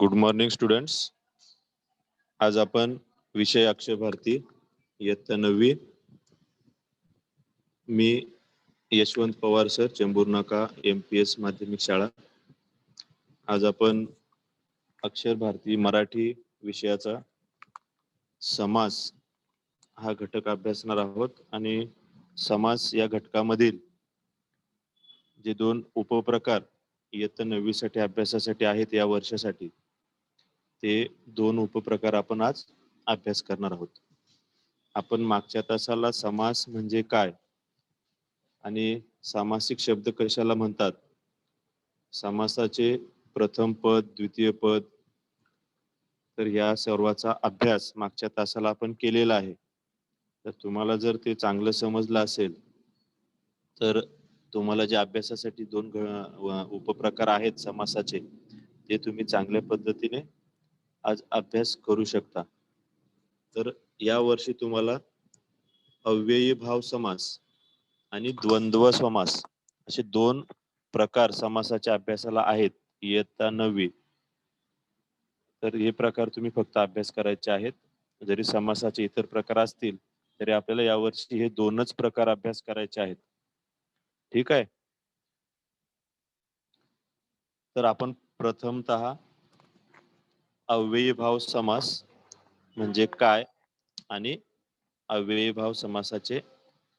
Good morning students. आज आपण विषय अक्षर भारती इयत्ता 9वी. मी यशवंत पवार सर, चेंबूर नाका, MPS माध्यमिक शाळा. आज आपण अक्षर भारती मराठी विषयाचा समास हा घटक अभ्यासणार आहोत आणि समास या घटकामधील जे 2 उपप्रकार इयत्ता 9वी साठी अभ्यासासाठी आहेत या वर्षासाठी, ते 2 उपप्रकार आपण आज अभ्यास करणार आहोत. आपण मागच्या तासाला समास म्हणजे काय आणि सामासिक शब्द कशाला म्हणतात, समासाचे प्रथम पद, द्वितीय पद, तर या सर्वाचा अभ्यास मागच्या तासाला आपण केलेला आहे. तर तुम्हाला जर ते चांगलं समजलं असेल तर तुम्हाला जे अभ्यासासाठी 2 उपप्रकार आहेत समासाचे, ते तुम्ही चांगल्या पद्धतीने आज अभ्यास करू शकता. तर या वर्षी तुम्हाला अव्ययी भाव समास आणि द्वंद्व समास असे 2 प्रकार समासाच्या अभ्यासाला आहेत इयत्ता 9वी. तर हे प्रकार तुम्ही फक्त अभ्यास करायचे आहेत. जरी समासाचे इतर प्रकार असतील तरी आपल्याला यावर्षी हे 2च प्रकार अभ्यास करायचे आहेत. ठीक आहे. तर आपण प्रथमतः अव्ययी भाव समास म्हणजे काय आणि अव्ययी भाव समासाचे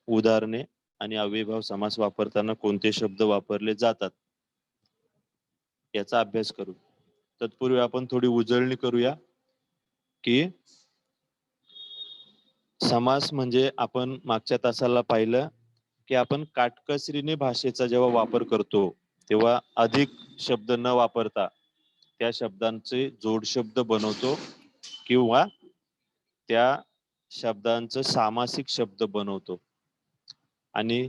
उदाहरणे आणि अव्ययी भाव समास वापरताना कोणते शब्द वापरले जातात याचा अभ्यास करू. तत्पूर्वी आपण थोडी उजळणी करूया की समास म्हणजे आपण मागच्या तासाला पाहिलं की आपण काटकसरीने भाषेचा जेव्हा वापर करतो तेव्हा अधिक शब्द न वापरता त्या शब्दांचे जोड शब्द बनवतो किंवा त्या शब्दांचं सामासिक शब्द बनवतो. आणि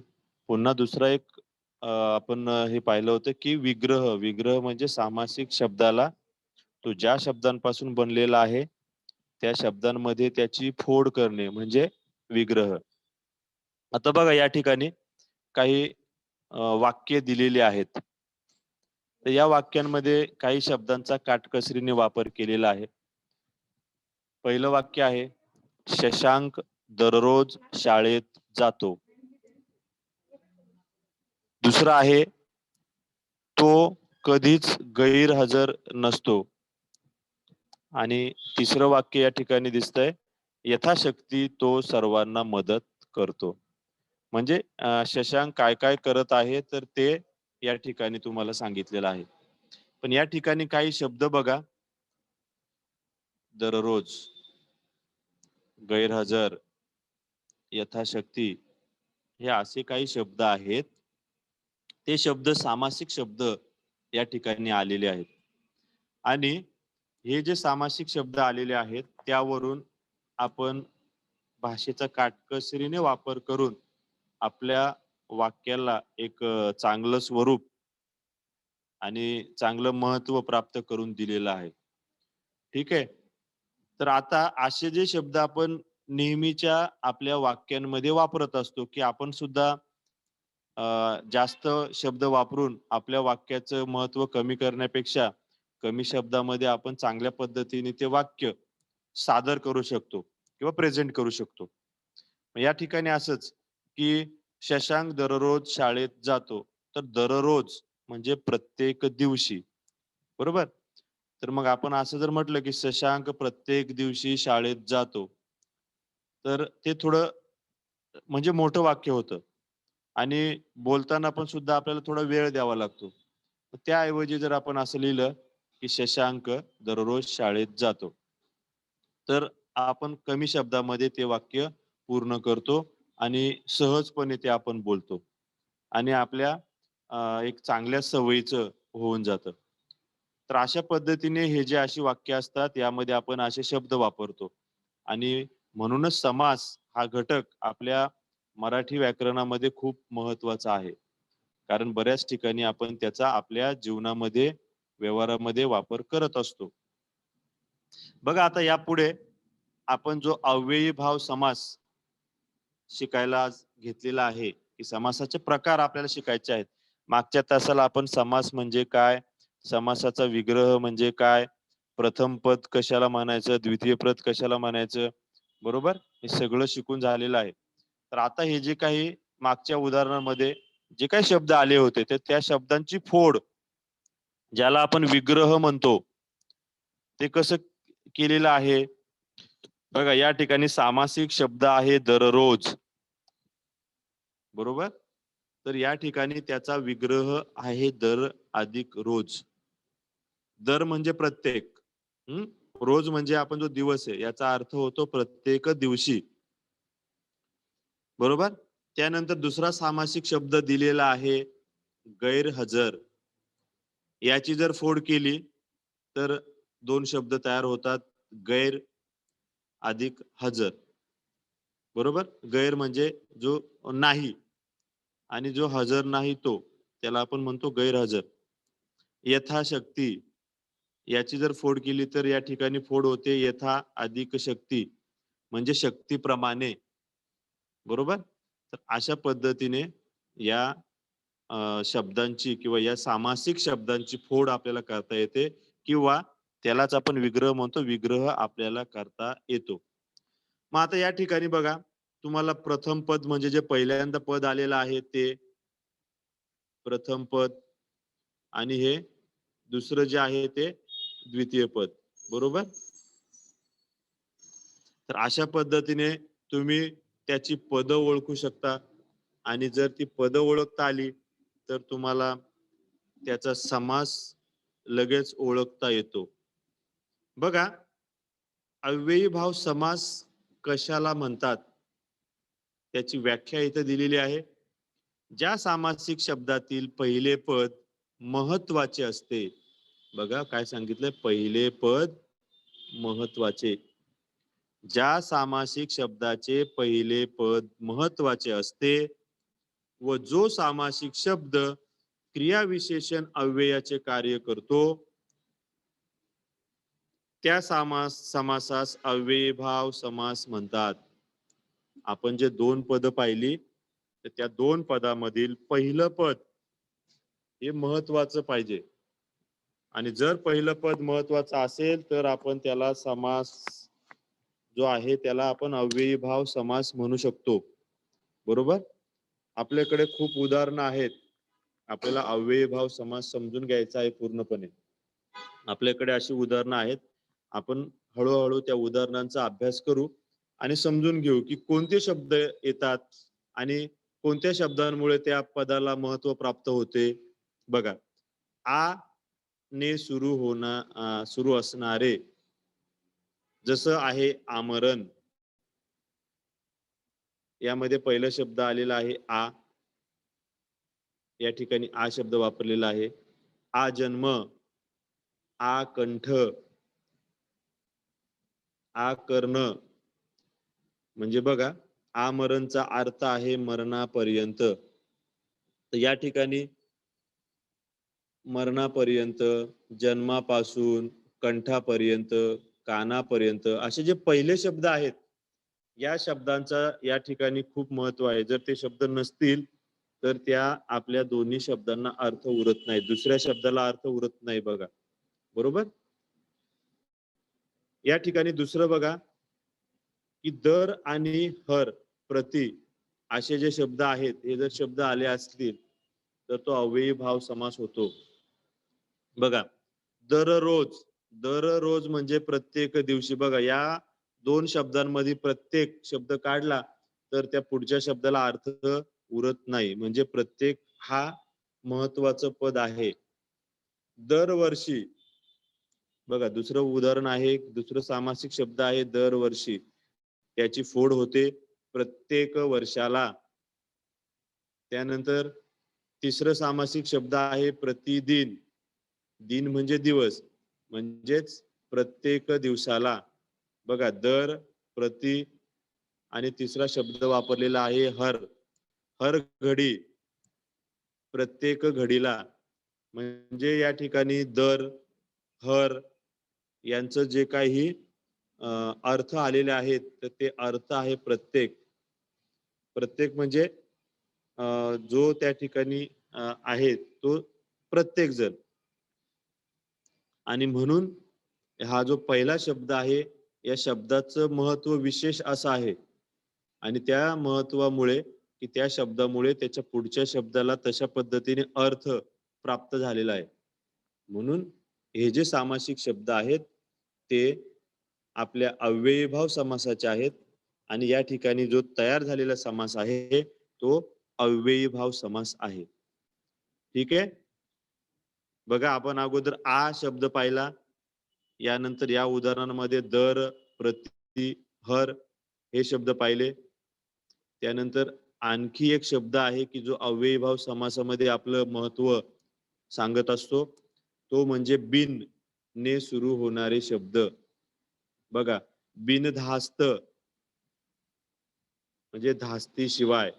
पुन्हा दुसरा एक आपण हे पाहिलं होतं की विग्रह म्हणजे सामासिक शब्दाला तो ज्या शब्दांपासून बनलेला आहे त्या शब्दांमध्ये त्याची फोड करणे म्हणजे विग्रह. आता बघा या ठिकाणी काही वाक्य दिलेली आहेत. तर या वाक्यांमध्ये काही शब्दांचा काटकसरीने वापर केलेला आहे. पहिलं वाक्य आहे, शशांक दररोज शाळेत जातो. दुसरं आहे, तो कधीच गैरहजर नसतो. आणि तिसरं वाक्य या ठिकाणी दिसतंय, यथाशक्ती तो सर्वांना मदत करतो. म्हणजे शशांक काय काय करत आहे तर ते या ठिकाणी तुम्हाला सांगितलेलं आहे. पण या ठिकाणी काही शब्द बघा, दररोज, गैरहजर, यथाशक्ती, हे असे काही शब्द आहेत. ते शब्द सामासिक शब्द या ठिकाणी आलेले आहेत. आणि हे जे सामासिक शब्द आलेले आहेत त्यावरून आपण भाषेचा काटकसरीने वापर करून आपल्या वाक्याला एक चांगलं स्वरूप आणि चांगलं महत्व प्राप्त करून दिलेलं आहे. ठीक आहे. तर आता असे जे शब्द आपण नेहमीच्या आपल्या वाक्यांमध्ये वापरत असतो की आपण सुद्धा जास्त शब्द वापरून आपल्या वाक्याचं महत्व कमी करण्यापेक्षा कमी शब्दामध्ये आपण चांगल्या पद्धतीने ते वाक्य सादर करू शकतो किंवा प्रेझेंट करू शकतो. या ठिकाणी असंच की शशांक दररोज शाळेत जातो. तर दररोज म्हणजे प्रत्येक दिवशी, बरोबर. तर मग आपण असं जर म्हटलं की शशांक प्रत्येक दिवशी शाळेत जातो, तर ते थोडं म्हणजे मोठं वाक्य होतं आणि बोलताना पण सुद्धा आपल्याला थोडा वेळ द्यावा लागतो. त्याऐवजी जर आपण असं लिहिलं की शशांक दररोज शाळेत जातो, तर आपण कमी शब्दामध्ये ते वाक्य पूर्ण करतो आणि सहजपणे ते आपण बोलतो आणि आपल्या एक चांगल्या सवयीचं होऊन जातं. तर अशा पद्धतीने हे जे अशी वाक्य असतात यामध्ये आपण असे शब्द वापरतो आणि म्हणूनच समास हा घटक आपल्या मराठी व्याकरणामध्ये खूप महत्वाचा आहे. कारण बऱ्याच ठिकाणी आपण त्याचा आपल्या जीवनामध्ये, व्यवहारामध्ये वापर करत असतो. बघा आता यापुढे आपण जो अव्ययी भाव समास शिकायला आज घेतलेला आहे की समासाचे प्रकार आपल्याला शिकायचे आहेत. मागच्या तासाला आपण समास म्हणजे काय, समासाचा विग्रह म्हणजे काय प्रथम पद कशाला म्हणायचं, द्वितीय पद कशाला म्हणायचं, बरोबर? हे सगळं शिकून झालेलं आहे. तर आता हे जे काही मागच्या उदाहरणामध्ये जे काही शब्द आले होते, तर त्या शब्दांची फोड ज्याला आपण विग्रह म्हणतो, ते कसं केलेलं आहे? बघा या ठिकाणी सामासिक शब्द आहे दररोज, बरोबर? तर या ठिकाणी त्याचा विग्रह आहे दर अधिक रोज. दर म्हणजे प्रत्येक. हं. रोज म्हणजे आपण जो दिवस आहे याचा अर्थ होतो प्रत्येक दिवशी. बरोबर? त्यानंतर दुसरा सामासिक शब्द दिलेला आहे गैरहजर. याची जर फोड केली तर 2 शब्द तयार होतात. गैर अधिक हजर. बरोबर? गैर म्हणजे जो नाही आणि जो हजर नाही तो, त्याला आपण म्हणतो गैरहजर. यथाशक्ती याची जर फोड केली तर या ठिकाणी फोड होते यथा अधिक शक्ती म्हणजे शक्तीप्रमाणे. बरोबर? तर अशा पद्धतीने या शब्दांची किंवा या सामासिक शब्दांची फोड आपल्याला करता येते किंवा त्यालाच आपण विग्रह म्हणतो. विग्रह आपल्याला करता येतो. मग आता या ठिकाणी बघा, तुम्हाला प्रथम पद म्हणजे जे पहिल्यांदा पद आलेलं आहे ते प्रथम पद आणि हे दुसरं जे आहे ते द्वितीय पद. बरोबर? तर अशा पद्धतीने तुम्ही त्याची पदं ओळखू शकता आणि जर ती पदं ओळखता आली, तर तुम्हाला त्याचा समास लगेच ओळखता येतो. बघा, अव्ययी भाव समास कशाला म्हणतात? त्याची व्याख्या इथे दिलेली आहे. ज्या सामासिक शब्दातील पहिले पद महत्वाचे असते. बघा काय सांगितलंय? पहिले पद महत्वाचे. ज्या सामासिक शब्दाचे पहिले पद महत्वाचे असते व जो सामासिक शब्द क्रियाविशेषण अव्ययाचे कार्य करतो, त्या समासास अव्ययीभाव समास म्हणतात. आपण जे 2 पद पाहिली, तर त्या 2 पदामधील पहिलं पद हे महत्वाचं पाहिजे. आणि जर पहिलं पद महत्वाचं असेल, तर आपण त्याला समास जो आहे त्याला आपण अव्ययीभाव समास म्हणू शकतो. बरोबर? आपल्याकडे खूप उदाहरणं आहेत. आपल्याला अव्ययीभाव समास समजून घ्यायचा आहे पूर्णपणे. आपल्याकडे अशी उदाहरणं आहेत. आपण हळू-हळू त्या उदाहरणांचा अभ्यास करू आणि समजून घेऊ, की कोणते शब्द येतात आणि कोणत्या शब्दांमुळे त्या पदाला महत्त्व प्राप्त होते. बघा, आ ने सुरू असणारे जसं आहे आमरण. यामध्ये पहिला शब्द आलेला आहे आ. या ठिकाणी आ शब्द वापरलेला आहे. आ जन्म, आ कंठ, आ कर्ण म्हणजे बघा आमरणचा अर्थ आहे मरणापर्यंत. तर या ठिकाणी मरणापर्यंत, जन्मापासून, कंठापर्यंत, कानापर्यंत असे जे पहिले शब्द आहेत, या शब्दांचा या ठिकाणी खूप महत्व आहे. जर ते शब्द नसतील, तर त्या आपल्या दोन्ही शब्दांना अर्थ उरत नाही. दुसऱ्या शब्दाला अर्थ उरत नाही बघा. बरोबर? या ठिकाणी दुसरं बघा, की दर आणि हर, प्रति असे जे शब्द आहेत, हे जर शब्द आले असतील, तर तो अव्ययी भाव समास होतो. बघा, दररोज, दररोज म्हणजे प्रत्येक दिवशी. बघा, या 2 शब्दांमध्ये प्रत्येक शब्द काढला, तर त्या पुढच्या शब्दाला अर्थ उरत नाही. म्हणजे प्रत्येक हा महत्वाचं पद आहे. दरवर्षी बघा, दुसरं उदाहरण आहे, दुसरं सामासिक शब्द आहे दरवर्षी. त्याची फोड होते प्रत्येक वर्षाला. त्यानंतर तिसरं सामासिक शब्द आहे प्रतिदिन. दिन म्हणजे दिवस, म्हणजेच प्रत्येक दिवसाला. बघा, दर, प्रति आणि तिसरा शब्द वापरलेला आहे हर. हर घडी, प्रत्येक घडीला. म्हणजे या ठिकाणी दर, हर यांचं जे काही अर्थ आलेले आहेत, तर ते अर्थ आहे प्रत्येक. प्रत्येक म्हणजे जो त्या ठिकाणी आहे तो प्रत्येक जण. आणि म्हणून हा जो पहिला शब्द आहे, या शब्दाचं महत्व विशेष असं आहे आणि त्या महत्वामुळे की त्या शब्दामुळे त्याच्या पुढच्या शब्दाला तशा पद्धतीने अर्थ प्राप्त झालेला आहे. म्हणून हे जे सामासिक शब्द आहेत, ते आपल्या अव्ययीभाव समासाचे आहेत आणि या ठिकाणी जो तयार झालेला समास आहे, तो अव्ययीभाव समास आहे. ठीक आहे? बघा आपण अगोदर आ शब्द पाहिला. यानंतर या उदाहरणामध्ये दर, प्रति, हर हे शब्द पाहिले. त्यानंतर आणखी एक शब्द आहे, की जो अव्ययीभाव समासामध्ये आपलं महत्व सांगत असतो. तो म्हणजे बिन ने सुरू होणारे शब्द. बघा, बिनधास्त म्हणजे धास्तीशिवाय.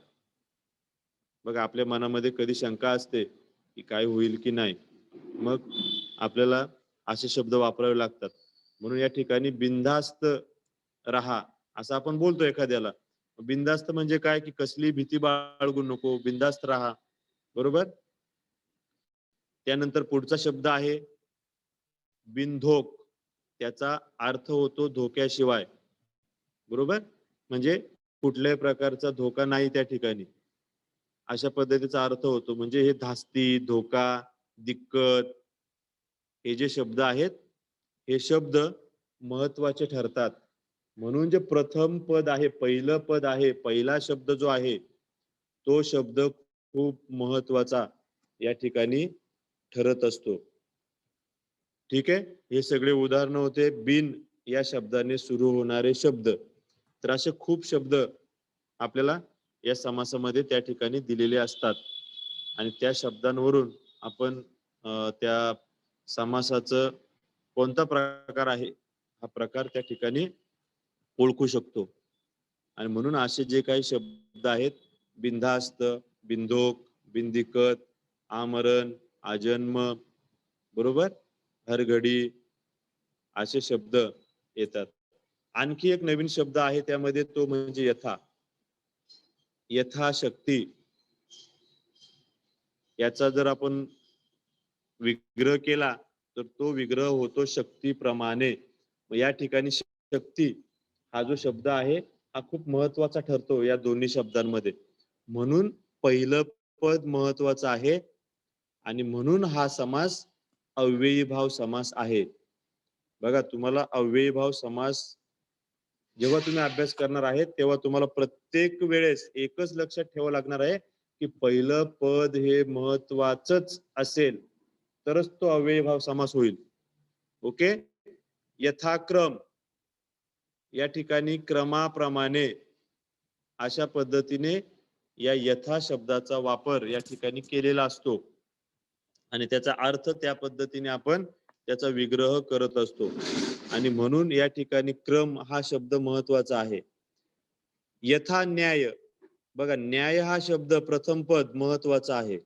बघा आपल्या मनामध्ये कधी शंका असते, की काय होईल की नाही. मग आपल्याला असे शब्द वापरावे लागतात. म्हणून या ठिकाणी बिनधास्त राहा, असं आपण बोलतो एखाद्याला. बिनधास्त म्हणजे काय, की कसली भीती बाळगू नको, बिनधास्त राहा. बरोबर? त्यानंतर पुढचा शब्द आहे बिनधोक. त्याचा अर्थ होतो धोक्याशिवाय. बरोबर? म्हणजे कुठल्याही प्रकारचा धोका नाही त्या ठिकाणी. अशा पद्धतीचा अर्थ होतो. म्हणजे हे धास्ती, धोका, दिक्कत हे जे शब्द आहेत, हे शब्द महत्वाचे ठरतात. म्हणून जे प्रथम पद आहे, पहिलं पद आहे, पहिला शब्द जो आहे, तो शब्द खूप महत्वाचा या ठिकाणी ठरत असतो. ठीक आहे? हे सगळे उदाहरणं होते बिन या शब्दाने सुरू होणारे शब्द. तर असे खूप शब्द आपल्याला या समासामध्ये त्या ठिकाणी दिलेले असतात आणि त्या शब्दांवरून आपण त्या समासाचं कोणता प्रकार आहे, हा प्रकार त्या ठिकाणी ओळखू शकतो. आणि म्हणून असे जे काही शब्द आहेत, बिनधास्त, बिनधोक, बिनदिक्कत, आमरण, आजन्म, बरोबर? हरघडी असे शब्द येतात. आणखी एक नवीन शब्द आहे त्यामध्ये, तो म्हणजे यथा. यथाशक्ती याचा जर आपण विग्रह केला तर तो विग्रह होतो शक्तीप्रमाणे. या ठिकाणी शक्ती हा जो शब्द आहे, हा खूप महत्वाचा ठरतो या दोन्ही शब्दांमध्ये. म्हणून पहिलं पद महत्वाचं आहे आणि म्हणून हा समास अव्ययीभाव समास आहे. बघा तुम्हाला अव्ययीभाव समास जेव्हा तुम्ही अभ्यास करणार आहे, तेव्हा तुम्हाला प्रत्येक वेळेस एकच लक्षात ठेवावं लागणार आहे, की पहिलं पद हे महत्वाचंच असेल, तरच तो अव्ययीभाव समास होईल. ओके? यथाक्रम या ठिकाणी क्रमाप्रमाणे अशा पद्धतीने या यथा शब्दाचा वापर या ठिकाणी केलेला असतो आणि त्याचा अर्थ त्या पद्धतीने आपण त्याचा विग्रह करत असतो आणि म्हणून या ठिकाणी क्रम हा शब्द महत्वाचा आहे. यथा न्याय, बघा न्याय हा शब्द प्रथम पद महत्वाचा आहे.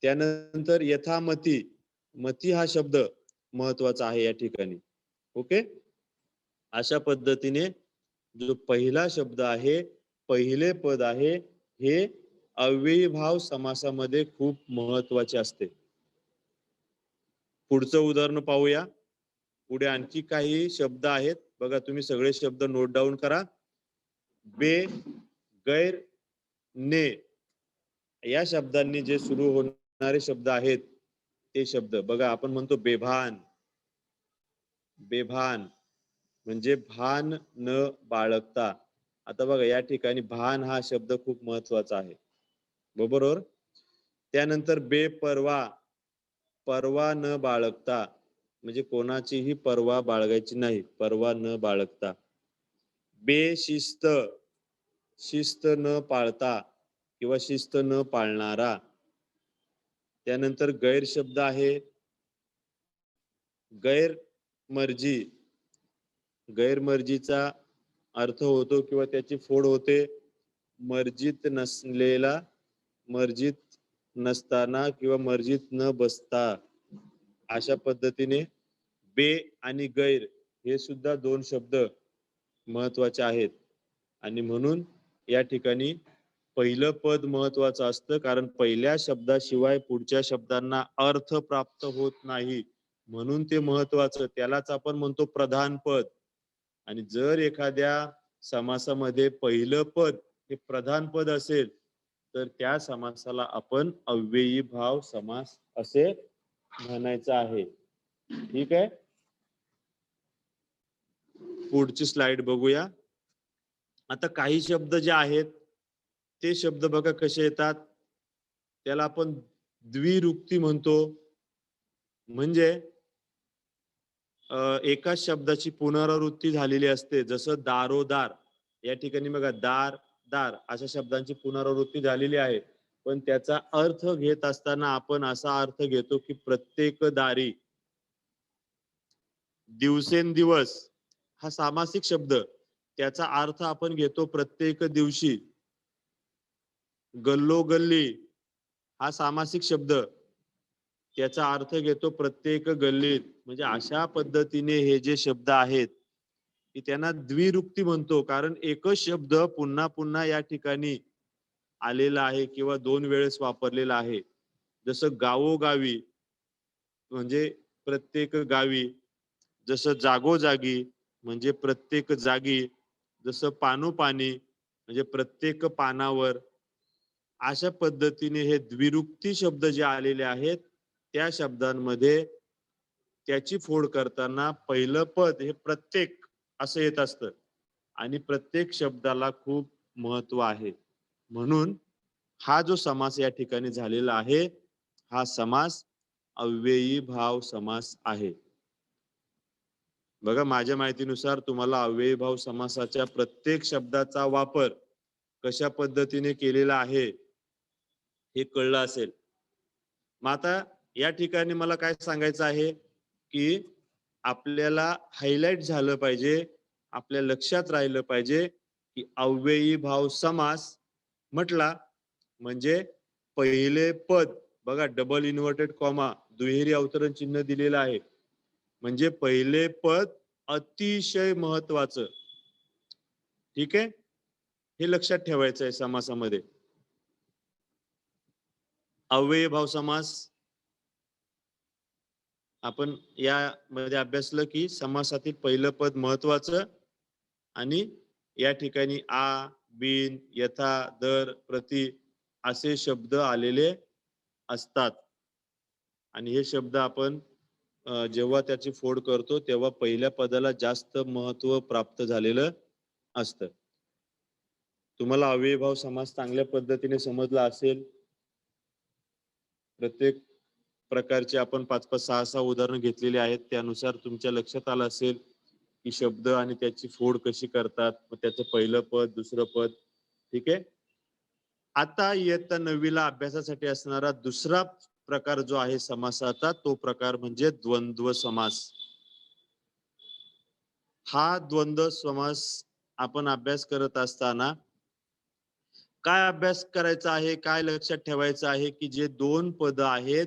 त्यानंतर यथामती, मती हा शब्द महत्वाचा आहे या ठिकाणी. ओके? अशा पद्धतीने जो पहिला शब्द आहे, पहिले पद आहे, हे अव्ययीभाव समासामध्ये खूप महत्वाचे असते. पुढचं उदाहरण पाहूया. पुढे आणखी काही शब्द आहेत. बघा तुम्ही सगळे शब्द नोट डाऊन करा. बे, गैर, ने या शब्दांनी जे सुरू होणारे शब्द आहेत, ते शब्द बघा आपण म्हणतो बेभान. बेभान म्हणजे भान न बाळगता. आता बघा या ठिकाणी भान हा शब्द खूप महत्वाचा आहे. बरोबर? त्यानंतर बेपर्वा, पर्वा न बाळगता म्हणजे कोणाचीही पर्वा बाळगायची नाही, पर्वा न बाळगता. बेशिस्त, शिस्त न पाळता किंवा शिस्त न पाळणारा. त्यानंतर गैर शब्द आहे गैरमर्जी. गैरमर्जीचा अर्थ होतो किंवा त्याची फोड होते मर्जीत नसलेला, मर्जीत नसताना किंवा मर्जीत न बसता. अशा पद्धतीने बे आणि गैर हे सुद्धा दोन शब्द महत्वाचे आहेत आणि म्हणून या ठिकाणी पहिलं पद महत्वाचं असतं, कारण पहिल्या शब्दाशिवाय पुढच्या शब्दांना अर्थ प्राप्त होत नाही. म्हणून ते महत्वाचं, त्यालाच आपण म्हणतो प्रधान पद. आणि जर एखाद्या समासामध्ये पहिलं पद हे प्रधान पद असेल तर त्या समासाला आपण अव्ययी भाव समास असे म्हणायचं आहे. ठीक आहे, पुढची स्लाइड बघूया. आता काही शब्द जे आहेत ते शब्द बघा कसे येतात. त्याला आपण द्विरुक्ती म्हणतो. म्हणजे एकाच शब्दाची पुनरावृत्ती झालेली असते. जसं दारोदार, या ठिकाणी बघा दार दार अशा शब्दांची पुनरावृत्ती झालेली आहे. पण त्याचा अर्थ घेत असताना आपण असा अर्थ घेतो की प्रत्येक दारी. दिवसेंदिवस हा सामासिक शब्द, त्याचा अर्थ आपण घेतो प्रत्येक दिवशी. गल्लोगल्ली हा सामासिक शब्द, त्याचा अर्थ घेतो प्रत्येक गल्लीत. म्हणजे अशा पद्धतीने हे जे शब्द आहेत की त्यांना द्विरुक्ती म्हणतो, कारण एकच शब्द पुन्हा पुन्हा या ठिकाणी आलेला आहे किंवा दोन वेळेस वापरलेला आहे. जसं गावोगावी म्हणजे प्रत्येक गावी, जसं जागोजागी म्हणजे प्रत्येक जागी, जसं पानोपानी म्हणजे प्रत्येक पानावर. अशा पद्धतीने हे द्विरुक्ती शब्द जे आलेले आहेत त्या शब्दांमध्ये त्याची फोड करताना पहिलं पद हे प्रत्येक असं येत असतं आणि प्रत्येक शब्दाला खूप महत्व आहे. म्हणून हा जो समास या ठिकाणी झालेला आहे हा समास अव्ययी भाव समास आहे. बघा, माझ्या माहितीनुसार तुम्हाला अव्ययी भाव समासाच्या प्रत्येक शब्दाचा वापर कशा पद्धतीने केलेला आहे हे कळलं असेल. मग आता या ठिकाणी मला काय सांगायचं आहे की आपल्याला हायलाइट झालं पाहिजे, आपल्या लक्षात राहिलं पाहिजे की अव्ययी भाव समास म्हटला म्हणजे पहिले पद, बघा डबल इन्व्हर्टेड कॉमा दुहेरी अवतरण चिन्ह दिलेलं आहे, म्हणजे पहिले पद अतिशय महत्वाचं. ठीक आहे, हे लक्षात ठेवायचं आहे समासामध्ये. अव्ययी भाव समास आपण यामध्ये अभ्यासलं की समासातील पहिलं पद महत्वाचं आणि या ठिकाणी आ, बिन, यथा, दर, प्रति असे शब्द आलेले असतात. आणि हे शब्द आपण जेव्हा त्याची फोड करतो तेव्हा पहिल्या पदाला जास्त महत्व प्राप्त झालेलं असतं. तुम्हाला अव्ययी भाव समास चांगल्या पद्धतीने समजला असेल. प्रत्येक प्रकारचे आपण 5-5, 6-6 उदाहरणं घेतलेली आहेत. त्यानुसार तुमच्या लक्षात आलं असेल की शब्द आणि त्याची फोड कशी करतात, मग त्याचं पहिलं पद, दुसरं पद. ठीक आहे. आता इयत्ता 9वीला अभ्यासासाठी असणारा दुसरा प्रकार जो आहे समासाचा, तो प्रकार म्हणजे द्वंद्व समास. हा द्वंद्व समास आपण अभ्यास करत असताना काय अभ्यास करायचा आहे, काय लक्षात ठेवायचं आहे की जे दोन पद आहेत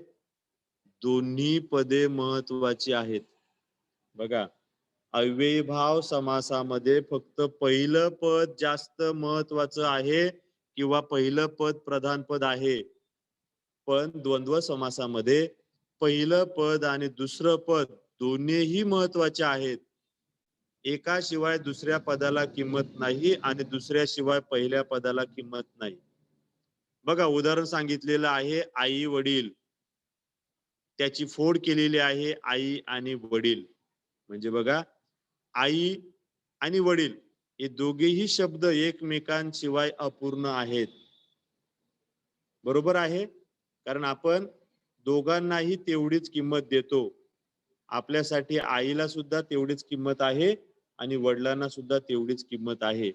दोन्ही पदे महत्वाची आहेत. बघा, अव्ययी भाव समासामध्ये फक्त पहिलं पद जास्त महत्वाचं आहे किंवा पहिलं पद प्रधान पद आहे. पण द्वंद्व समासामध्ये पहिलं पद आणि दुसरं पद दोन्हीही महत्वाचे आहेत. एकाशिवाय दुसऱ्या पदाला किंमत नाही आणि दुसऱ्याशिवाय पहिल्या पदाला किंमत नाही. बघा, उदाहरण सांगितलेलं आहे आई वडील, त्याची फोड केलेली आहे आई आणि वडील. म्हणजे बघा, आई आणि वडील हे दोघेही शब्द एकमेकांशिवाय अपूर्ण आहेत. बरोबर आहे, कारण आपण दोघांनाही तेवढीच किंमत देतो. आपल्यासाठी आईला सुद्धा तेवढीच किंमत आहे आणि वडिलांना सुद्धा तेवढीच किंमत आहे.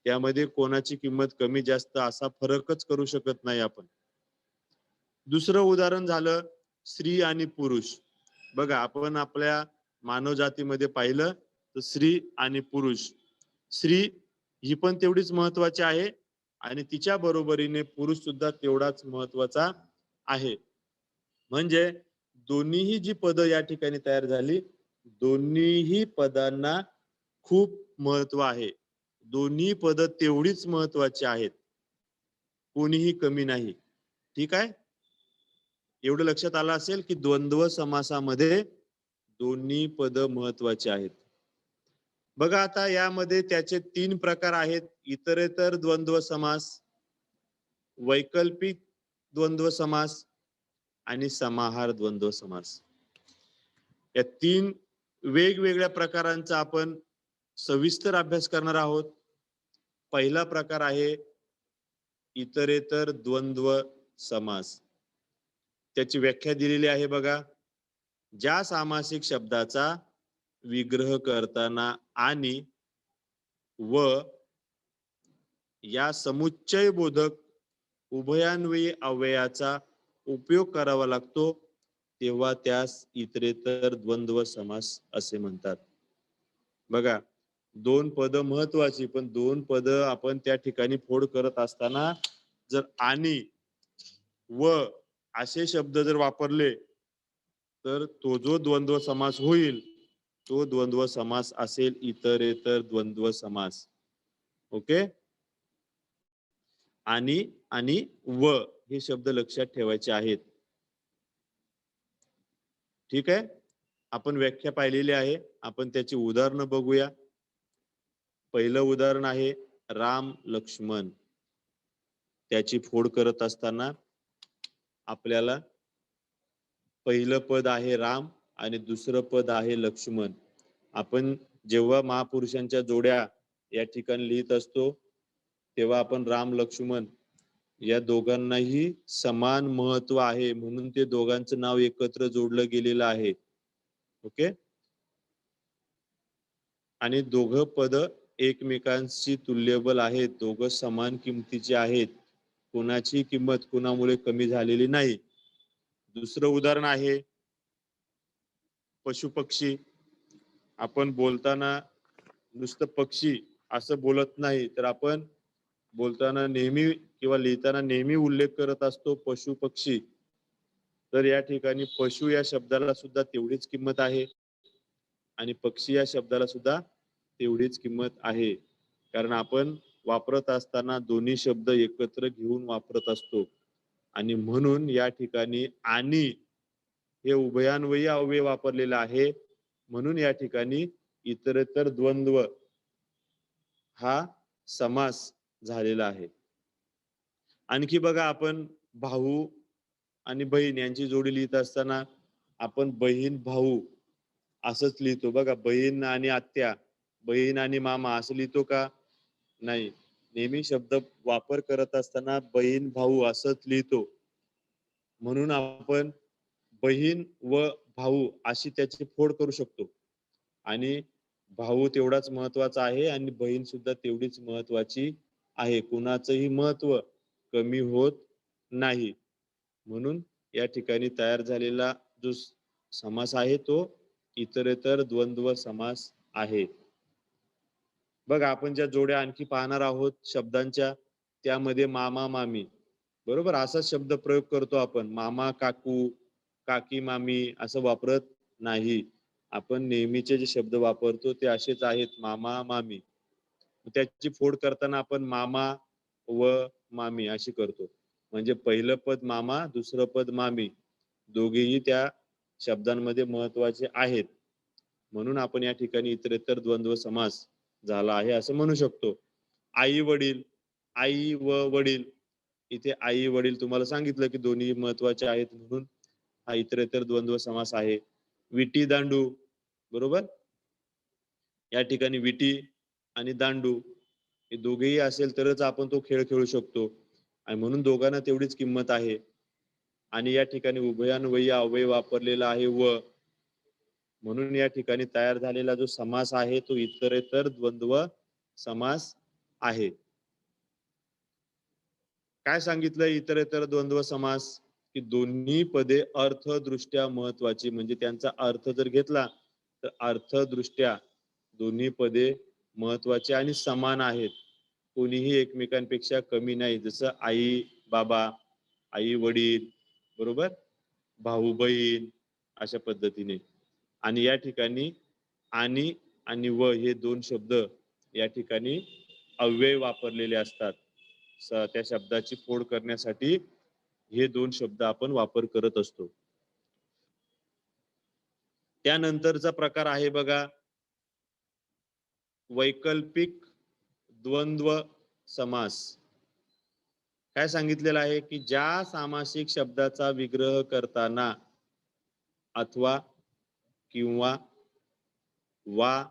त्यामध्ये कोणाची किंमत कमी जास्त असा फरकच करू शकत नाही आपण. दुसरं उदाहरण झालं स्त्री आणि पुरुष. बघा, आपण आपल्या मानव जातीमध्ये पाहिलं तर स्त्री आणि पुरुष. स्त्री ही पण तेवढीच महत्वाची आहे आणि तिच्या बरोबरीने पुरुष सुद्धा तेवढाच महत्वाचा आहे. म्हणजे दोन्हीही जी पद या ठिकाणी तयार झाली, दोन्हीही पदांना खूप महत्व आहे. दोन्ही पद तेवढीच महत्वाची आहेत, कोणीही कमी नाही. ठीक आहे, एवढं लक्षात आलं असेल की द्वंद्व समासामध्ये दोन्ही पद महत्वाचे आहेत. बघा आता यामध्ये त्याचे 3 प्रकार आहेत. इतरेतर द्वंद्व समास, वैकल्पिक द्वंद्व समास आणि समाहार द्वंद्व समास. या 3 वेगवेगळ्या प्रकारांचा आपण सविस्तर अभ्यास करणार आहोत. पहिला प्रकार आहे इतरेतर द्वंद्व समास. त्याची व्याख्या दिलेली आहे बघा. ज्या सामासिक शब्दाचा विग्रह करताना आणि व या समुच्चय बोधक उभयान्वयी अव्ययाचा उपयोग करावा लागतो, तेव्हा त्यास इतरेतर द्वंद्व समास असे म्हणतात. बघा, 2 पद महत्वाची, पण 2 पद आपण त्या ठिकाणी फोड करत असताना जर आणि व असे शब्द जर वापरले, तर तो जो द्वंद्व समास होईल, तो द्वंद्व समास असेल इतरेतर द्वंद्व समास. ओके. आणि व हे शब्द लक्षात ठेवायचे आहेत. ठीक आहे. आपण व्याख्या पाहिलेली आहे. आपण त्याची उदाहरणं बघूया. पहिलं उदाहरण आहे राम लक्ष्मण. त्याची फोड करत असताना आपल्याला पहिलं पद आहे राम आणि दुसरं पद आहे लक्ष्मण. आपण जेव्हा महापुरुषांच्या जोड्या या ठिकाणी लिहित असतो, तेव्हा आपण राम लक्ष्मण या दोघांनाही समान महत्व आहे, म्हणून ते दोघांचं नाव एकत्र जोडलं गेलेलं आहे. ओके. आणि दोघं पद एकमेकांशी तुल्यबल आहेत. दोघं समान किमतीचे आहेत. कोणाची किंमत कोणामुळे कमी झालेली नाही. दुसरं उदाहरण आहे पशु पक्षी. आपण बोलताना नुसतं पक्षी असं बोलत नाही, तर आपण बोलताना नेहमी किंवा लिहिताना नेहमी उल्लेख करत असतो पशु पक्षी. तर या ठिकाणी पशु या शब्दाला सुद्धा तेवढीच किंमत आहे आणि पक्षी या शब्दाला सुद्धा तेवढीच किंमत आहे. कारण आपण वापरत असताना दोन्ही शब्द एकत्र घेऊन वापरत असतो आणि म्हणून या ठिकाणी आणि हे उभयान्वयी अव्यय वापरलेलं आहे. म्हणून या ठिकाणी इतरेतर द्वंद्व हा समास झालेला आहे. आणखी बघा, आपण भाऊ आणि बहीण यांची जोडी लिहित असताना आपण बहीण भाऊ असंच लिहितो बघा. बहीण आणि आत्या, बहीण आणि मामा असं लिहितो का? नाही. नेहमी शब्द वापर करत असताना बहीण भाऊ असंच लिहितो. म्हणून आपण बहीण व भाऊ अशी त्याची फोड करू शकतो. आणि भाऊ तेवढाच महत्वाचा आहे आणि बहीण सुद्धा तेवढीच महत्वाची आहे. कुणाचंही महत्व कमी होत नाही. म्हणून या ठिकाणी तयार झालेला जो समास आहे तो इतरेतर द्वंद्व समास आहे. बघा, आपण ज्या जोड्या आणखी पाहणार आहोत शब्दांच्या, त्यामध्ये मामा मामी, बरोबर असाच शब्द प्रयोग करतो आपण. मामा काकू, काकी मामी असं वापरत नाही. आपण नेहमीचे जे शब्द वापरतो ते असेच आहेत, मामा मामी. त्याची फोड करताना आपण मामा व मामी अशी करतो. म्हणजे पहिलं पद मामा, दुसरं पद मामी, दोघेही त्या शब्दांमध्ये महत्वाचे आहेत. म्हणून आपण या ठिकाणी इतरेतर द्वंद्व समास झाला आहे असं म्हणू शकतो. आई वडील, आई व वडील, इथे आई वडील तुम्हाला सांगितलं की दोन्ही महत्वाचे आहेत, म्हणून हा इतरेतर द्वंद्व समास आहे. विटी दांडू, बरोबर. या ठिकाणी विटी आणि दांडू हे दोघेही असेल तरच आपण तो खेळ खेळू शकतो आणि म्हणून दोघांना तेवढीच किंमत आहे. आणि या ठिकाणी उभयान्वयी अव्यय वापरलेला आहे व, म्हणून या ठिकाणी तयार झालेला जो समास आहे तो इतरेतर द्वंद्व समास आहे. काय सांगितलं इतरेतर द्वंद्व समास? की दोन्ही पदे अर्थदृष्ट्या महत्वाची, म्हणजे त्यांचा अर्थ जर घेतला तर अर्थदृष्ट्या दोन्ही पदे महत्वाची आणि समान आहेत. कोणीही एकमेकांपेक्षा कमी नाही. जसं आई बाबा, आई वडील, बरोबर, भाऊ बहीण अशा पद्धतीने. आणि या ठिकाणी आणि व हे दोन शब्द या ठिकाणी अव्यय वापरलेले असतात. त्या शब्दाची फोड करण्यासाठी हे दोन शब्द आपण वापर करत असतो. त्यानंतरचा प्रकार आहे बघा वैकल्पिक द्वंद्व समास. काय सांगितलेलं आहे की ज्या सामासिक शब्दाचा विग्रह करताना अथवा किंवा वा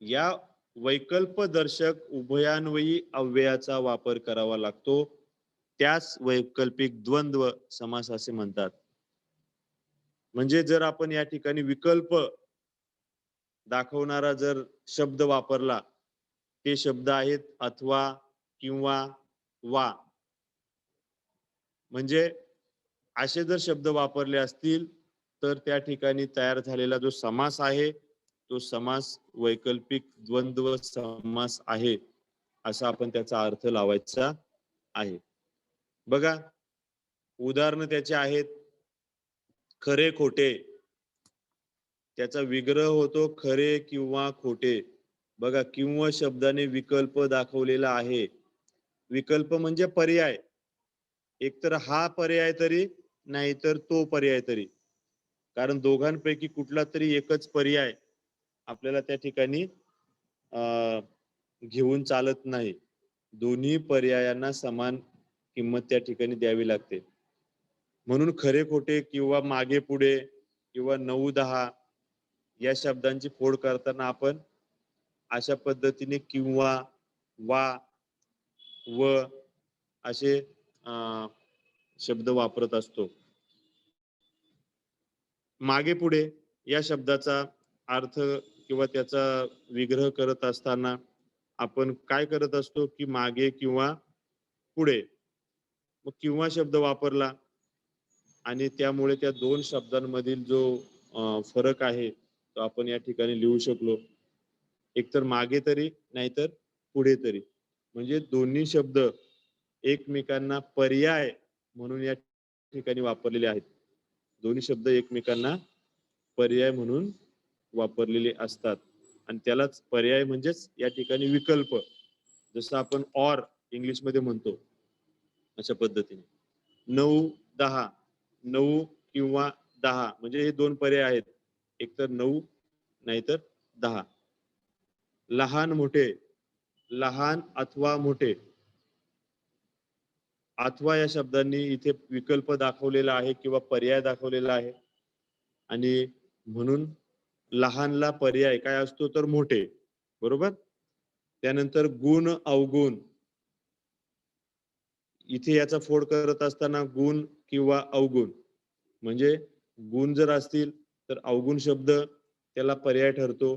या वैकल्पदर्शक उभयान्वयी अव्ययाचा वापर करावा लागतो, त्यास वैकल्पिक द्वंद्व समास असे म्हणतात. म्हणजे जर आपण या ठिकाणी विकल्प दाखवणारा जर शब्द वापरला, ते शब्द आहेत अथवा किंवा वा. म्हणजे असे जर शब्द वापरले असतील तर त्या ठिकाणी तयार झालेला जो समास आहे तो समास वैकल्पिक द्वंद्व समास आहे, असा आपण त्याचा अर्थ लावायचा आहे. बघा उदाहरण त्याचे आहेत खरे खोटे. त्याचा विग्रह होतो खरे किंवा खोटे. बघा किंवा शब्दाने विकल्प दाखवलेला आहे. विकल्प म्हणजे पर्याय. एकतर हा पर्याय तरी नाहीतर तो पर्याय तरी. कारण दोघांपैकी कुठला तरी एकच पर्याय आपल्याला त्या ठिकाणी घेऊन चालत नाही. दोन्ही पर्यायांना समान किंमत त्या ठिकाणी द्यावी लागते. म्हणून खरे खोटे किंवा मागे पुढे किंवा 9-10 या शब्दांची फोड करताना आपण अशा पद्धतीने किंवा वा व असे शब्द वापरत असतो. मागे पुढे या शब्दाचा अर्थ किंवा त्याचा विग्रह करत असताना आपण काय करत असतो की मागे किंवा पुढे. मग किंवा शब्द वापरला आणि त्यामुळे त्या दोन शब्दांमधील जो फरक आहे तो आपण या ठिकाणी लिहू शकलो. एकतर मागे तरी नाहीतर पुढे तरी. म्हणजे दोन्ही शब्द एकमेकांना पर्याय म्हणून या ठिकाणी वापरलेले आहेत. दोन्ही शब्द एकमेकांना पर्याय म्हणून वापरलेले असतात आणि त्यालाच पर्याय म्हणजेच या ठिकाणी विकल्प, जसं आपण ऑर इंग्लिश मध्ये म्हणतो अशा पद्धतीने. 9-10 9 किंवा 10 म्हणजे हे दोन पर्याय आहेत, एकतर 9 नाहीतर 10. लहान मोठे, लहान अथवा मोठे. अथवा या शब्दांनी इथे विकल्प दाखवलेला आहे किंवा पर्याय दाखवलेला आहे आणि म्हणून लहानला पर्याय काय असतो तर मोठे, बरोबर. त्यानंतर गुण अवगुण. इथे याचा फोड करत असताना गुण किंवा अवगुण. म्हणजे गुण जर असतील तर अवगुण शब्द त्याला पर्याय ठरतो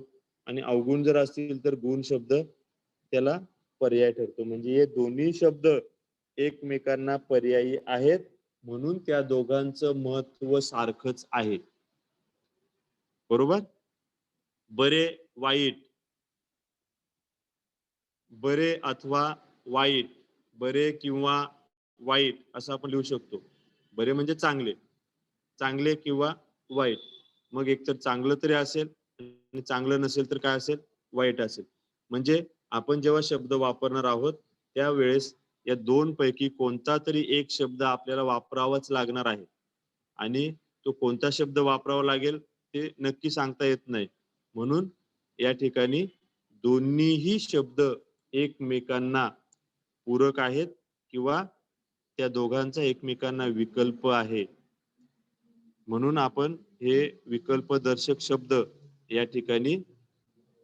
आणि अवगुण जर असतील तर गुण शब्द त्याला पर्याय ठरतो. म्हणजे हे दोन्ही शब्द एकमेकांना पर्यायी आहेत म्हणून त्या दोघांचं महत्व सारखंच आहे, बरोबर. बरे वाईट, बरे अथवा वाईट, बरे किंवा वाईट असं आपण लिहू शकतो. बरे म्हणजे चांगले, चांगले किंवा वाईट. मग एकतर चांगलं तरी असेल आणि चांगलं नसेल तर काय असेल वाईट असेल. म्हणजे आपण जेव्हा शब्द वापरणार आहोत त्यावेळेस या दोन पैकी कोणता तरी एक शब्द आपल्याला वापरावाच लागणार आहे आणि तो कोणता शब्द वापरावा लागेल ते नक्की सांगता येत नाही. म्हणून या ठिकाणी दोन्हीही शब्द एकमेकांना पूरक आहेत किंवा त्या दोघांचा एकमेकांना विकल्प आहे. म्हणून आपण हे विकल्पदर्शक शब्द या ठिकाणी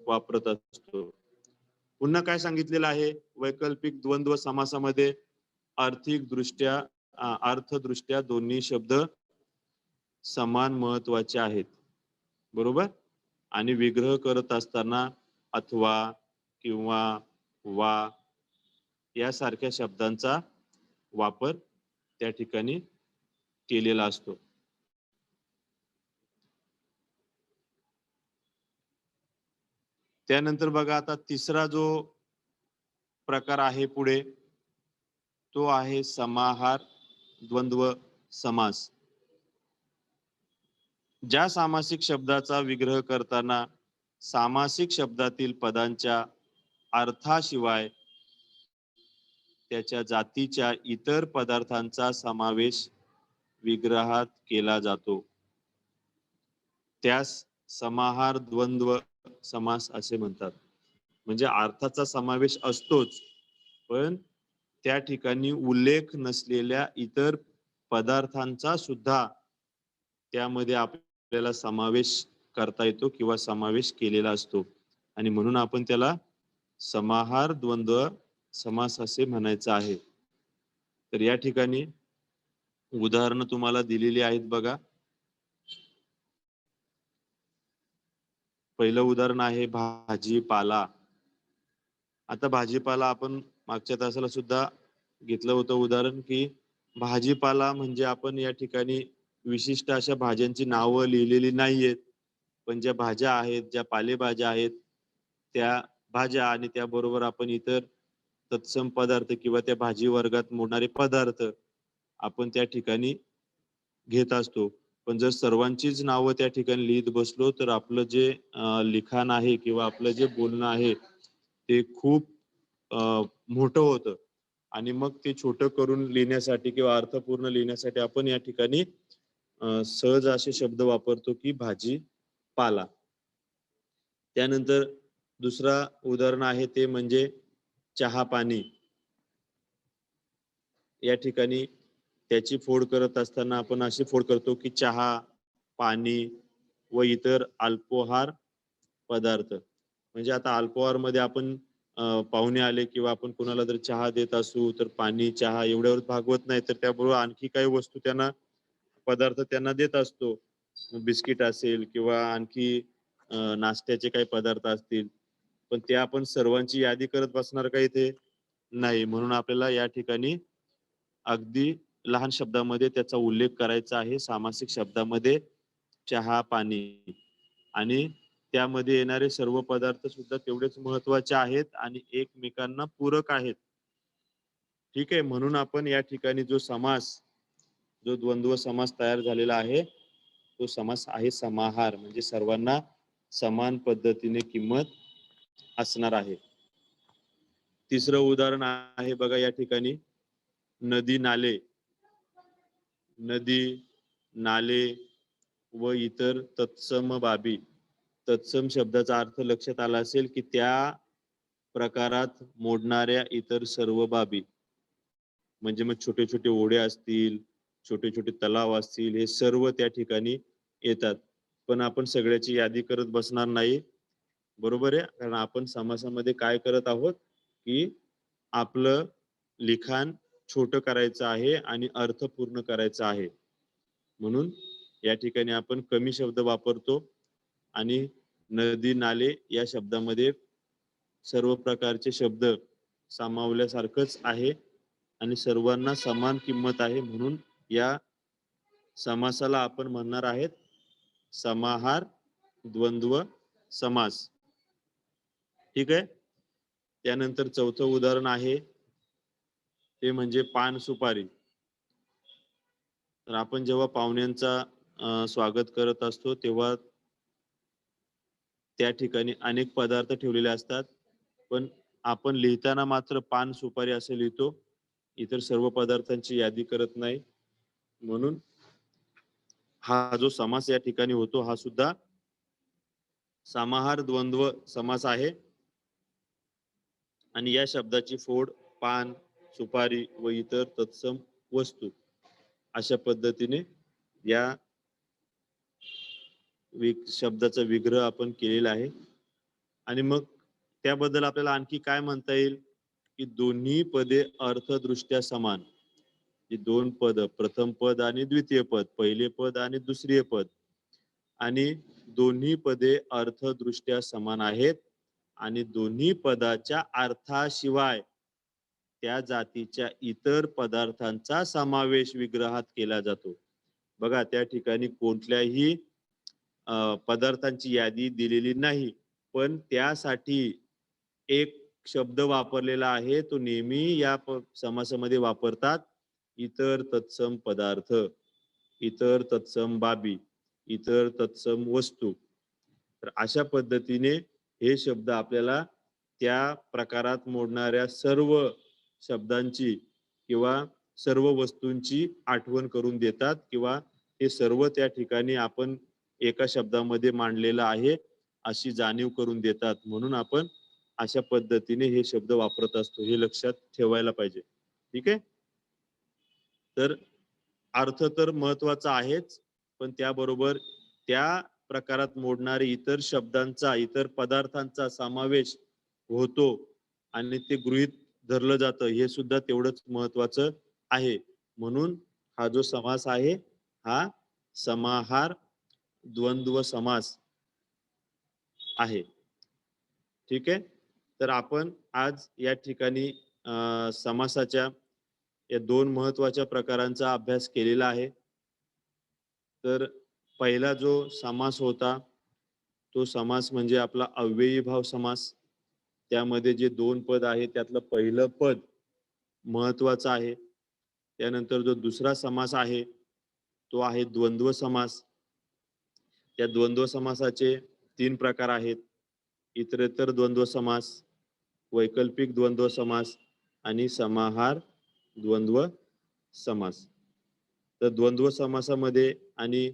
वापरत असतो. पुन्हा काय सांगितलेलं आहे वैकल्पिक द्वंद्व समासामध्ये आर्थिक दृष्ट्या अर्थदृष्ट्या दोन्ही शब्द समान महत्वाचे आहेत, बरोबर. आणि विग्रह करत असताना अथवा किंवा वा यासारख्या शब्दांचा वापर त्या ठिकाणी केलेला असतो. त्यानंतर बघा आता तिसरा जो प्रकार आहे पुढे तो आहे समाहार द्वंद्व समास. ज्या सामासिक शब्दाचा विग्रह करताना सामासिक शब्दातील पदांच्या अर्थाशिवाय त्याच्या जातीच्या इतर पदार्थांचा समावेश विग्रहात केला जातो. त्यास समाहार द्वंद्व समास असे म्हणतात. म्हणजे अर्थाचा समावेश असतोच, पण त्या ठिकाणी उल्लेख नसलेल्या इतर पदार्थांचा सुद्धा त्यामध्ये आपल्याला समावेश करता येतो किंवा समावेश केलेला असतो आणि म्हणून आपण त्याला समाहार द्वंद्व समास असे म्हणायचं आहे. तर या ठिकाणी उदाहरणं तुम्हाला दिलेली आहेत बघा. पहिलं उदाहरण आहे भाजीपाला. आता भाजीपाला आपण मागच्या तासाला सुद्धा घेतलं होतं उदाहरण, की भाजीपाला म्हणजे आपण या ठिकाणी विशिष्ट अशा भाज्यांची नावं लिहिलेली नाहीयेत. पण ज्या भाज्या आहेत, ज्या पालेभाज्या आहेत, त्या भाज्या आणि त्याबरोबर आपण इतर तत्सम पदार्थ किंवा त्या भाजी वर्गात मोडणारे पदार्थ आपण त्या ठिकाणी घेत असतो. पण जर सर्वांचीच नावं त्या ठिकाणी लिहित बसलो, तर आपलं जे लिखाण आहे किंवा आपलं जे बोलणं आहे, ते खूप अ, मोठं होतं आणि मग ते छोटं करून लिहिण्यासाठी किंवा अर्थपूर्ण लिहिण्यासाठी आपण या ठिकाणी सहज असे शब्द वापरतो, की भाजी-पाला. त्यानंतर दुसरा उदाहरण आहे ते म्हणजे चहा-पाणी. या ठिकाणी त्याची फोड करत असताना आपण अशी फोड करतो, की चहा, पाणी व इतर अल्पोहार पदार्थ. म्हणजे आता अल्पोहारमध्ये आपण पाहुणे आले किंवा आपण कोणाला जर चहा देत असू, तर पाणी, चहा एवढ्यावरच भागवत नाही, तर त्याबरोबर आणखी काही वस्तू त्यांना पदार्थ त्यांना देत असतो. बिस्किट असेल किंवा आणखी नाश्त्याचे काही पदार्थ असतील. पण ते आपण सर्वांची यादी करत बसणार का इथे? नाही. म्हणून आपल्याला या ठिकाणी अगदी लहान शब्दामध्ये त्याचा उल्लेख करायचा आहे. सामासिक शब्दामध्ये चहा, पाणी आणि त्यामध्ये येणारे सर्व पदार्थ सुद्धा तेवढेच महत्त्वाचे आहेत आणि एकमेकांना पूरक आहेत. ठीक आहे. म्हणून आपण या ठिकाणी जो द्वंद्व समास तयार झालेला आहे, तो समास आहे समाहार. म्हणजे सर्वांना समान पद्धतीने किंमत असणार आहे. तिसरं उदाहरण आहे बघा या ठिकाणी नदी-नाले. नदी, नाले व इतर तत्सम बाबी. तत्सम शब्दाचा अर्थ लक्षात आला असेल, की त्या प्रकारात मोडणाऱ्या इतर सर्व बाबी. म्हणजे मग छोटे-छोटे ओढे असतील, छोटे-छोटे तलाव असतील, हे सर्व त्या ठिकाणी येतात. पण आपण सगळ्याची यादी करत बसणार नाही. बरोबर आहे? कारण आपण समासामध्ये काय करत आहोत, की आपलं लिखाण छोटं करायचं आहे आणि अर्थपूर्ण करायचं आहे. म्हणून या ठिकाणी आपण कमी शब्द वापरतो आणि नदी, नाले या शब्दामध्ये सर्व प्रकारचे शब्द सामावल्यासारखंच आहे आणि सर्वांना समान किंमत आहे. म्हणून या समासाला आपण म्हणणार आहेत समाहार द्वंद्व समास. ठीक आहे. त्यानंतर चौथं उदाहरण आहे ते म्हणजे पान सुपारी. तर आपण जेव्हा पाहुण्यांचा स्वागत करत असतो तेव्हा त्या ठिकाणी अनेक पदार्थ ठेवलेले असतात. पण आपण लिहिताना मात्र पान सुपारी असे लिहितो. इतर सर्व पदार्थांची यादी करत नाही. म्हणून हा जो समास या ठिकाणी होतो हा सुद्धा समाहार द्वंद्व समास आहे आणि या शब्दाची फोड पान, सुपारी व इतर तत्सम वस्तू अशा पद्धतीने या शब्दाचा विग्रह आपण केलेला आहे. आणि मग त्याबद्दल आपल्याला आणखी काय म्हणता येईल, की दोन्ही पदे अर्थदृष्ट्या समान. ही 2 पद, प्रथम पद आणि द्वितीय पद, पहिले पद आणि दुसरे पद आणि दोन्ही पदे अर्थदृष्ट्या समान आहेत आणि दोन्ही पदाच्या अर्थाशिवाय त्या जातीच्या इतर पदार्थांचा समावेश विग्रहात केला जातो. बघा त्या ठिकाणी कोणत्याही पदार्थांची यादी दिलेली नाही. पण त्यासाठी एक शब्द वापरलेला आहे, तो नेहमी या समासामध्ये वापरतात. इतर तत्सम पदार्थ, इतर तत्सम बाबी, इतर तत्सम वस्तू. तर अशा पद्धतीने हे शब्द आपल्याला त्या प्रकारात मोडणाऱ्या सर्व शब्दांची किंवा सर्व वस्तूंची आठवण करून देतात किंवा हे सर्व त्या ठिकाणी आपण एका शब्दामध्ये मांडलेलं आहे अशी जाणीव करून देतात. म्हणून आपण अशा पद्धतीने हे शब्द वापरत असतो, हे लक्षात ठेवायला पाहिजे. ठीक आहे. तर अर्थ तर महत्वाचा आहेच, पण त्याबरोबर त्या प्रकारात मोडणारे इतर शब्दांचा, इतर पदार्थांचा समावेश होतो आणि ते गृहीत धरलं जातं, हे सुद्धा तेवढंच महत्वाचं आहे. म्हणून हा जो समास आहे, हा समाहार द्वंद्व समास आहे. ठीक आहे. तर आपण आज या ठिकाणी समासाच्या या दोन महत्वाच्या प्रकारांचा अभ्यास केलेला आहे. तर पहिला जो समास होता, तो समास म्हणजे आपला अव्ययीभाव समास. त्यामध्ये जे दोन पद आहे त्यातलं पहिलं पद महत्वाचं आहे. त्यानंतर जो दुसरा समास आहे तो आहे द्वंद्व समास. त्या द्वंद्व समासाचे 3 प्रकार आहेत. इतरेतर द्वंद्व समास, वैकल्पिक द्वंद्व समास आणि समाहार द्वंद्व समास. तर द्वंद्व समासामध्ये आणि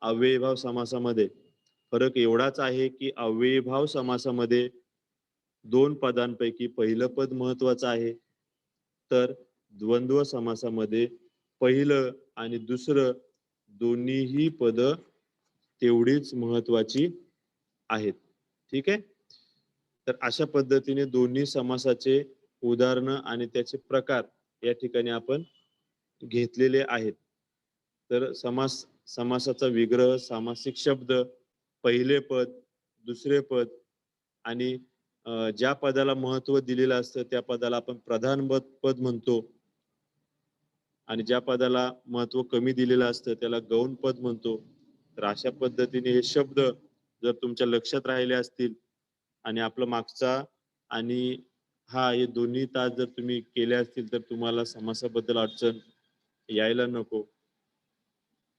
अव्ययीभाव समासामध्ये फरक एवढाच आहे की अव्ययीभाव समासामध्ये 2 पदांपैकी पहिलं पद महत्वाचं आहे, तर द्वंद्व समासामध्ये पहिलं आणि दुसरं दोन्हीही पद तेवढीच महत्वाची आहेत. ठीक आहे. तर अशा पद्धतीने दोन्ही समासाचे उदाहरणं आणि त्याचे प्रकार या ठिकाणी आपण घेतलेले आहेत. तर समासाचा विग्रह, सामासिक शब्द, पहिले पद, दुसरे पद आणि ज्या पदाला महत्व दिलेलं असतं त्या पदाला आपण प्रधान पद म्हणतो आणि ज्या पदाला महत्व कमी दिलेलं असतं त्याला गौण पद म्हणतो. तर अशा पद्धतीने हे शब्द जर तुमच्या लक्षात राहिले असतील आणि आपला मागचा आणि हे दोन्ही तास जर तुम्ही केले असतील तर तुम्हाला समासाबद्दल अडचण यायला नको.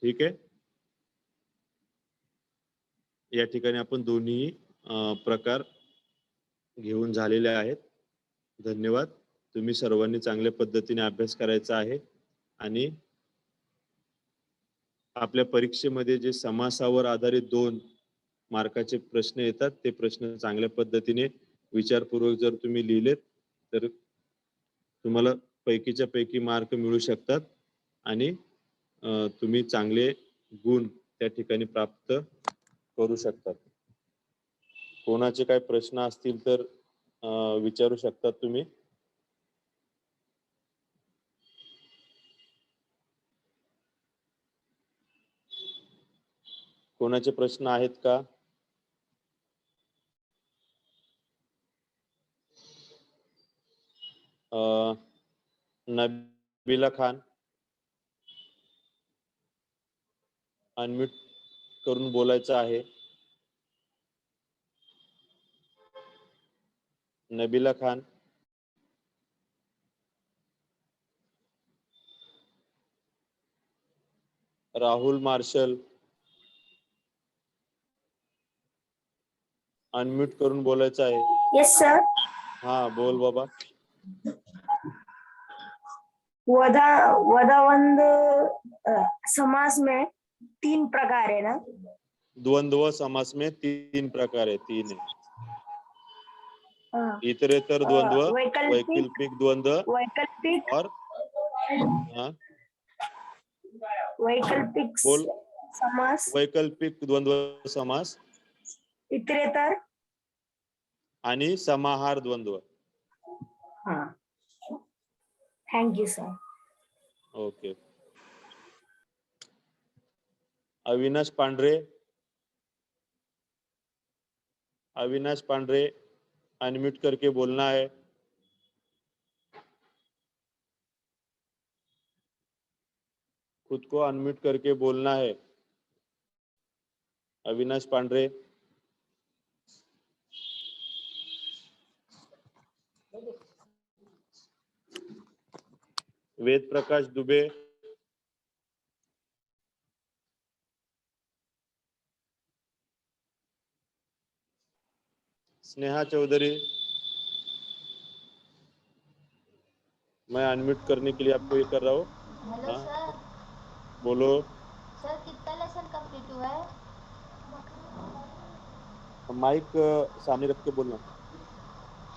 ठीक आहे. या ठिकाणी आपण दोन्ही प्रकार घेऊन झालेले आहेत. धन्यवाद. तुम्ही सर्वांनी चांगल्या पद्धतीने अभ्यास करायचा आहे आणि आपल्या परीक्षेमध्ये जे समासावर आधारित 2 मार्काचे प्रश्न येतात ते प्रश्न चांगल्या पद्धतीने विचारपूर्वक जर तुम्ही लिहिलेत तर तुम्हाला पैकीच्या पैकी मार्क मिळू शकतात आणि तुम्ही चांगले गुण त्या ठिकाणी प्राप्त करू शकतात. कोणाचे काही प्रश्न असतील तर विचारू शकतात तुम्ही. कोणाचे प्रश्न आहेत का? नबीला खान, अनम्यूट करून बोलायचं आहे. नबीला खान. राहुल मार्शल, अनम्यूट करून बोलायचं आहे. Yes sir. हा बोल बाबा. वदावंद समास में 3 प्रकार है ना? द्वंद्व समास में 3 प्रकार है, 3 है. हाँ. इतरेतर द्वंद्व, वैकल्पिक द्वंद्व वैकल्पिक और वैकल्पिक बोल. समास, वैकल्पिक द्वंद्व समास, इतरेतर आणि समाहार द्वंद्व. हाँ. Thank you sir. Okay. Avinash पांढरे. अविनाश पांढरे अनम्यूट करके बोलना है. खुद को अनम्यूट करके बोलना है. अविनाश पांढरे. वेद प्रकाश दुबे. स्नेहा चौधरी. मैं अनम्यूट करने के लिए आपको ये कर रहा हूँ. Hello sir. बोलो. सर कितना लेसन कंप्लीट हुआ है? माइक सामने रख के बोलना।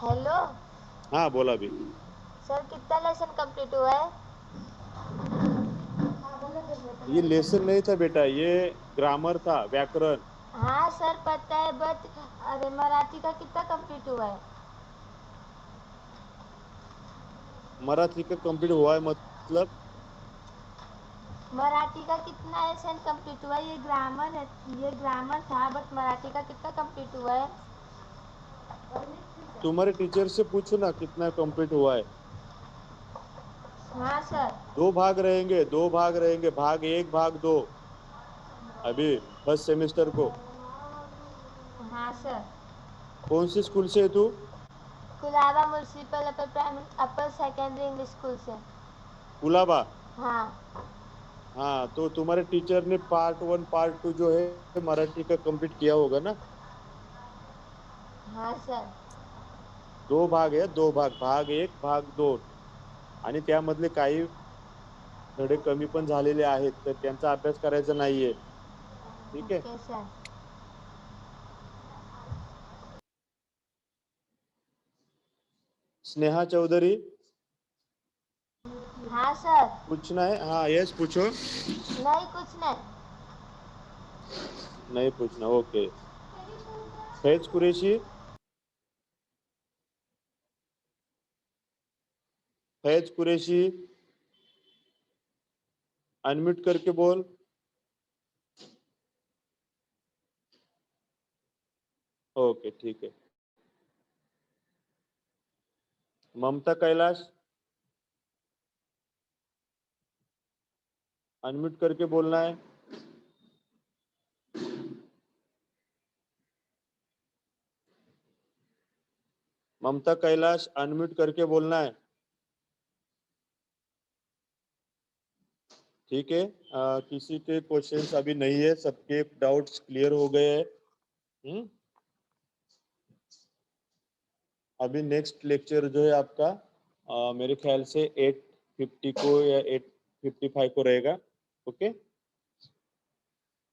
हेलो हाँ बोला अभी। सर, कितना लेसन कंप्लीट हुआ है? ये लेसन नहीं था बेटा, ये ग्रामर था, व्याकरण। हाँ सर पता है, बट अरे मराठी का कितना कंप्लीट हुआ है? मराठी का कंप्लीट हुआ है मतलब? मराठी का कितना लेसन कंप्लीट हुआ है? ये ग्रामर है, ये ग्रामर था, बट मराठी का कितना कंप्लीट हुआ है? तुम्हारे टीचर से पूछो ना कितना कंप्लीट हुआ है। हाँ सर। दो भाग रहेंगे, दो भाग रहेंगे, भाग एक भाग दो, अभी फर्स्ट सेमेस्टर को। हाँ सर। कौन सी स्कूल से है तू? कुलाबा म्यूनसिपल अपर प्राइमरी अपर सेकेंडरी इंग्लिश स्कूल से। कुलाबा। हाँ। हाँ तो तुम्हारे टीचर ने पार्ट 1 पार्ट 2 जो है मराठी का कंप्लीट किया होगा ना? हाँ सर। दो भाग आहे, दो भाग, भाग एक भाग दोन, आणि त्यामधले काही धडे कमी पण झालेले आहेत तर त्यांचा अभ्यास करायचा नाहीये, ठीक आहे? Okay sir. स्नेहा चौधरी हाँ सर। पूछना है? हाँ यस पूछो। नहीं, कुछ नहीं। नहीं पूछना, ओके। फैज कुरैशी, फैज कुरैशी अनम्यूट करके बोल। ओके ठीक है। ममता कैलाश अनम्यूट करके बोलना है। ममता कैलाश अनम्यूट करके बोलना है, ठीक है? किसी के क्वेश्चंस अभी नहीं है, सबके डाउट्स क्लियर हो गए हैं। अभी नेक्स्ट लेक्चर जो है आपका मेरे ख्याल से 8:50 को या 8:55 को रहेगा, ओके?